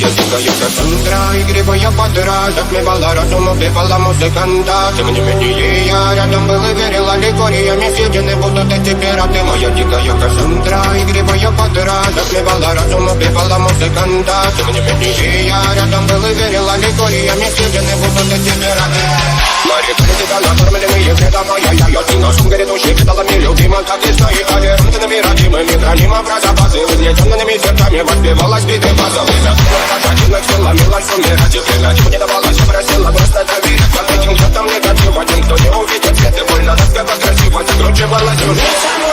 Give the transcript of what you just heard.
моя дикая Кассандра. Игривая подра затмевала разум, убивала музыканта. Тем не менее я рядом был и верил аллегориями съедены будут эти пираты. Моя дикая Кассандра. Игривая подра затмевала разум, убивала музыканта. Тем не менее я рядом был и верил аллегориями съедены будут эти пираты. Моряки тебя накормленные предама я ты нашим грядущих сталами любима, как и знаешь, толерантными родимыми хранима про запасы. Возлеченными сердцами воспевалась биты базовых. Закативных силами суммировать и преградив не давалась, просила просто доверять. Под этим кто-то негатива, тем, кто не увидит свет и больно, насколько красиво закручивалась.